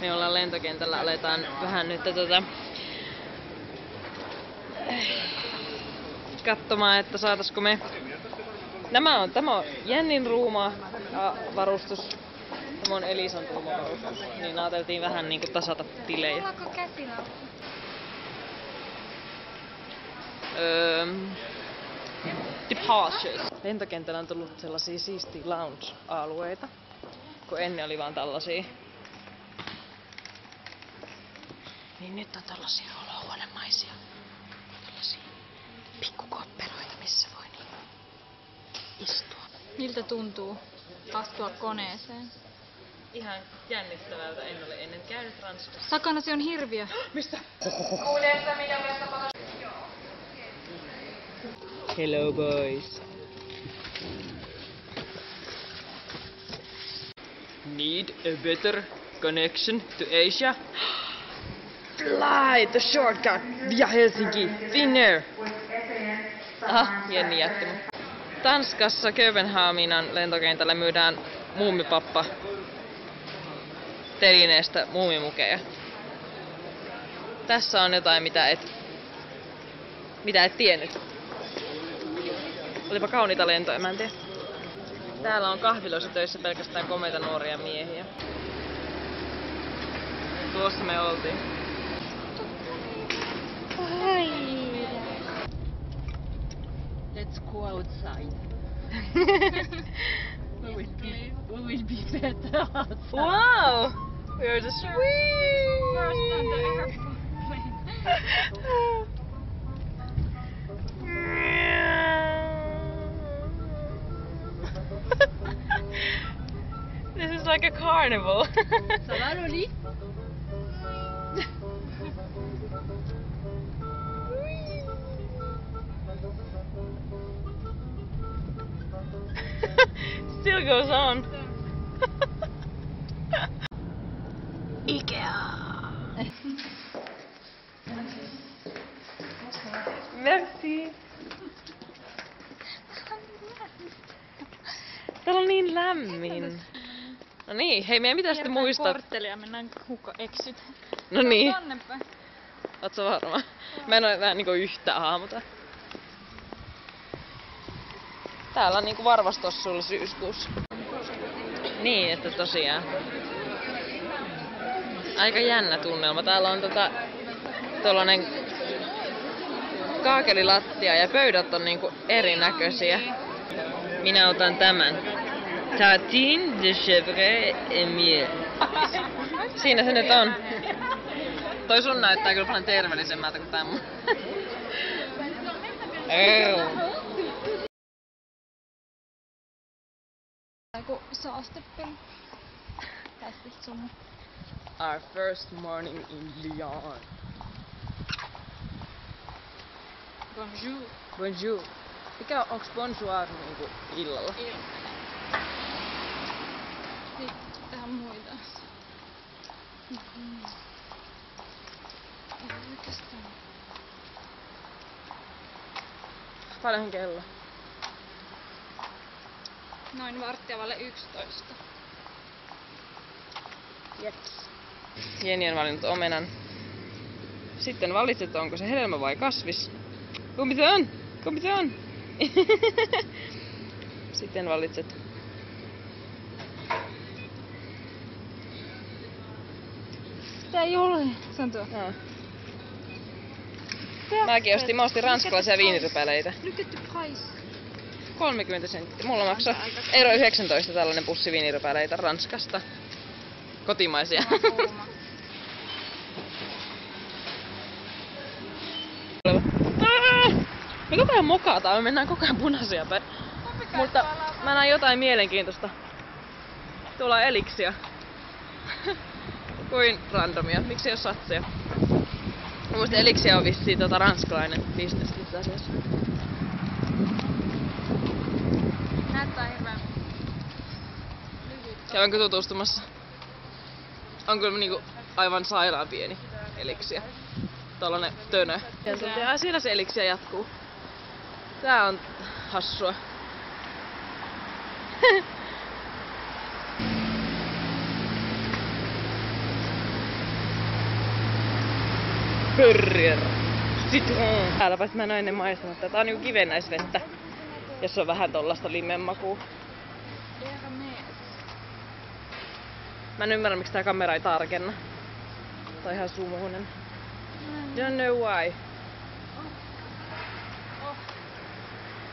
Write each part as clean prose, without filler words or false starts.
Me ollaan lentokentällä, aletaan vähän nyt katsomaan, että saataisiko me... Tämä on Jennin ruuma varustus. Tämä on Elisan ruuma varustus. Niin ajateltiin vähän niinku tasata tilejä. Ollaanko käsillä? Departures. Lentokentällä on tullut sellaisia siistiä lounge-alueita, kun ennen oli vaan tällaisia. Niin nyt on tällaisia olohuonemaisia, tällaisia pikkukopperoita, missä voi niin istua. Miltä tuntuu astua koneeseen? Ihan jännittävältä, en ole ennen käynyt Ranskassa. Takanasi on hirviö. Mistä? Hello boys. Need a better connection to Asia? Fly the shortcut via Helsinki, Finnair. Aha, Jenni jätti mun. Tanskassa Kööpenhaminan lentokentällä myydään muumipappa telineestä muumimukeja. Tässä on jotain, mitä et tiennyt. Olipa kauniita lentoja, mä en tiedä. Täällä on kahviloissa töissä pelkästään komeita nuoria miehiä. Tuossa me oltiin. Let's go outside. we will be better outside. Wow! We're just First on the airplane. This is like a carnival. Ça va, Loli? Still goes on. Ikea. Merci. Täällä on niin lämmin. No niin, hei meidän pitää sitten muistaa. Korttelia mennään eksyt. No niin. Tonnepäin. Ootko varma? Mä en oo vähän niinku yhtä aamuta. Täällä on niinku varvastossuilla syyskuussa. Niin, että tosiaan. Aika jännä tunnelma. Täällä on tollanen kaakelilattia ja pöydät on niinku erinäköisiä. Minä otan tämän. Tartine de chèvre et miel. Siinä se nyt on. Toi sun näyttää kyllä paljon terveellisemmältä kuin tää mun. Joku saastepeli. Tästä sun. Our first morning in Lyon. Bonjour. Bonjour. Onks bonsoir niinku illalla? Sitten muita. Ei oikeastaan. Paljonhan kello? Noin 11:15. Yes. Jenni on valinnut omenan. Sitten valitset, onko se hedelmä vai kasvis. Kumpi se on? Kumpi se on? Sitten valitset. Sitä ei ole. Se on tuo. Mä ostin ranskalaisia viinirypäleitä. Look at the price. 30 senttiä. Mulla maksaa euro 19 tällainen pussi viinirypäleitä Ranskasta. Kotimaisia. Me koko ajan mokataan, me mennään koko ajan punaisia päin. Mutta mä näen jotain mielenkiintoista. Tuolla on eliksia. Kuin randomia. Miksi ei oo satsia? Mun mielestä eliksia on vissiin ranskalainen bisnes itse asiassa. Näyttää hyvää. Käydäänkö tutustumassa? On kyllä niinku aivan sairaan pieni eliksiä. Tollanen tönö. Ja siellä se eliksiä jatkuu. Tää on hassua. Perrier. Citron. Täälläpä mä näin ne maistamat. Tää on niinku kivennäisvettä. Jos on vähän tollasta limenmakuu. Mä en ymmärrä miksi tää kamera ei tarkenna. Tää on ihan sumuinen. Don't know why.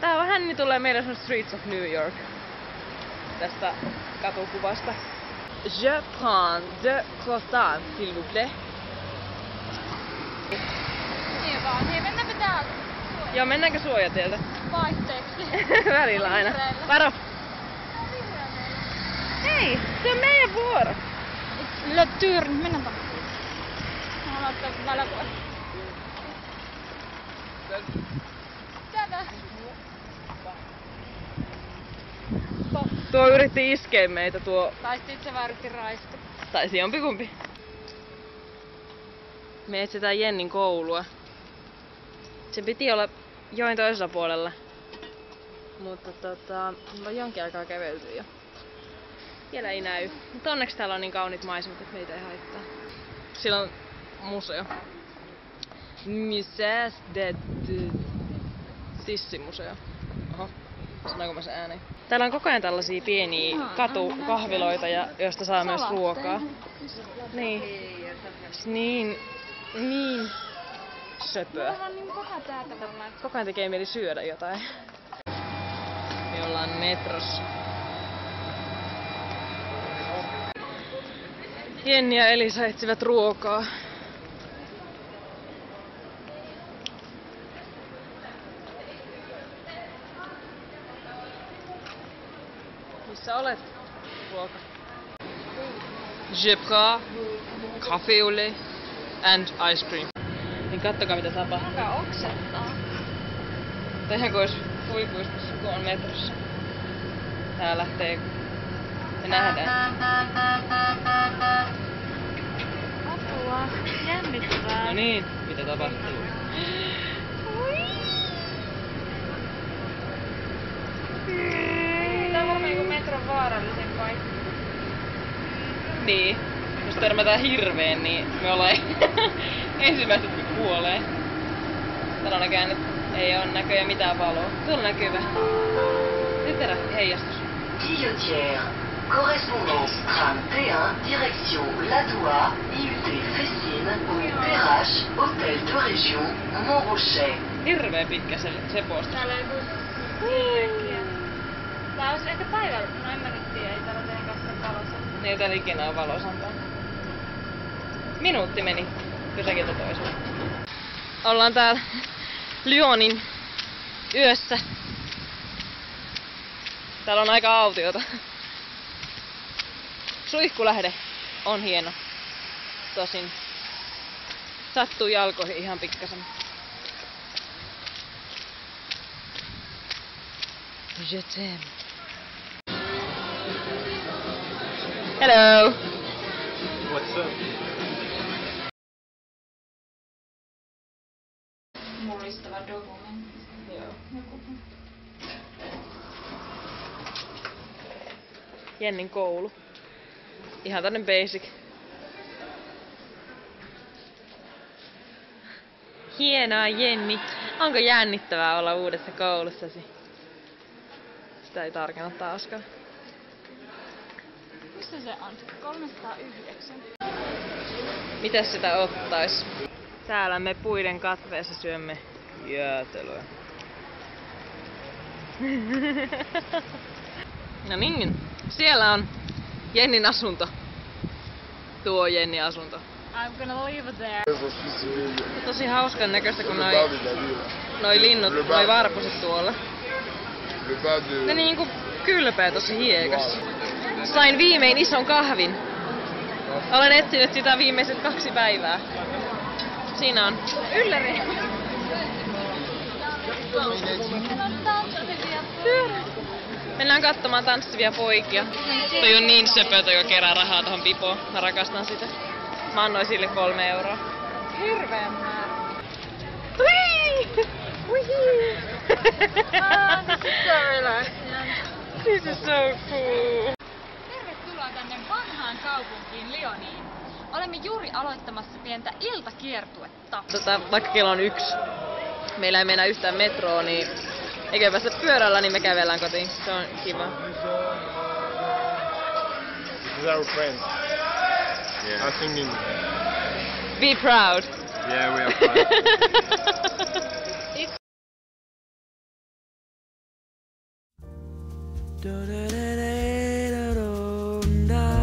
Tää vähän niin tulee meidän sun Streets of New York. Tästä katukuvasta. Je prends deux croissants, s'il vous plaît. Niin vaan. Hei, mennäänkö täältä? Joo, mennäänkö suojatieltä? Vaihteeksi. Välillä aina. Varo! Hei, se on meidän vuoro! Le turn, mennään vaan. Mä haluan ottaa valkoa. Tätä. Tuo yritti iskeä meitä tuo. Tai sit se vaan yritti raiskata. Tai jompikumpi. Me etsitään Jennin koulua. Se piti olla joen toisella puolella. Mutta me on jonkin aikaa kävelty jo. Vielä ei näy. Mutta onneksi täällä on niin kaunit maisemat, että meitä ei haittaa. Siellä on museo. Musée de Sissimuseo. Oho, sanoinko mä sen ääneen? Täällä on koko ajan tällaisia pieniä katukahviloita, joista saa myös ruokaa. Niin söpöä. Mulla on niin paha tää tavallaan. Koko ajan tekee mieli syödä jotain. Me ollaan metrossa. Jenni ja Elisa etsivät ruokaa. Missä olet? Ruoka. Je prends café au lait and ice cream. Niin kattokaa mitä tapahtuu. Kuka oksettaa? Tehän kun ois huipuistossa, kun on metrossa. Tää lähtee. Me nähdään. Apua. Jännittävää. No niin, mitä tapahtuu? Tää on varmaan joku metron vaarallisin paikka. Niin. Jos törmätään hirveen, niin me ollaan ensimmäiset kun kuolee. Täällä näkään nyt ei oo näköjään mitään valoa. Tuolla näkyy vähän. Nyt erä, heijastus. Guillotière. Correspondance tram T1, direction Ladoua, IUT Fessines, PRH, Hôtel de Région, Montrochet. Hirveen pitkä se posti. Täällä on joku hiirekkiä. Tää olisi ehkä päivällä. No en mä nyt tiedä, ei täällä teidän kanssa valossa. Ei täällä ikinä oo valosampaa. Minuutti meni pysäkiltä toiselle. Ollaan täällä Lyonin yössä. Täällä on aika autiota. Suihkulähde on hieno. Tosin sattuu jalkoihin ihan pikkasen. Je t'aime. Hello. What's up? Mullistava dokumentti. Joo. Joku. Jennin koulu. Ihan tämmönen basic. Hienoa, Jenni. Onko jännittävää olla uudessa koulussasi? Sitä ei tarkenna taaskaan. Missä se on? 309. Mitäs sitä ottais? Täällä me puiden katveessa syömme jäätelöä. No niin, siellä on Jennin asunto. Tuo on Jennin asunto. I'm gonna leave it there. Tosi hauskan näköistä kun noi linnut, noi varpuset tuolla. Ne niinku kylpää tossa hiekassa. Sain viimein ison kahvin. Olen etsinyt sitä viimeiset 2 päivää. Siinä on ylläri. Mennään katsomaan tanssivia poikia. Toi on niin söpötä, joka kerää rahaa tohon pipoon. Mä rakastan sitä. Mä annoin sille 3 euroa. Hirveän määrä. Hui! This is so relaxing. This is so cool. Tervetuloa tänne vanhaan kaupunkiin Lyoniin. Olemme juuri aloittamassa pientä iltakiertuetta. Vaikka kello on 1, meillä ei mennä yhtään metroa, niin eikä päästä pyörällä, niin me kävellään kotiin. Se on kiva. This is our friend. Yeah. I'm singing. Be proud. Yeah, we are fine. Da da da da da da da.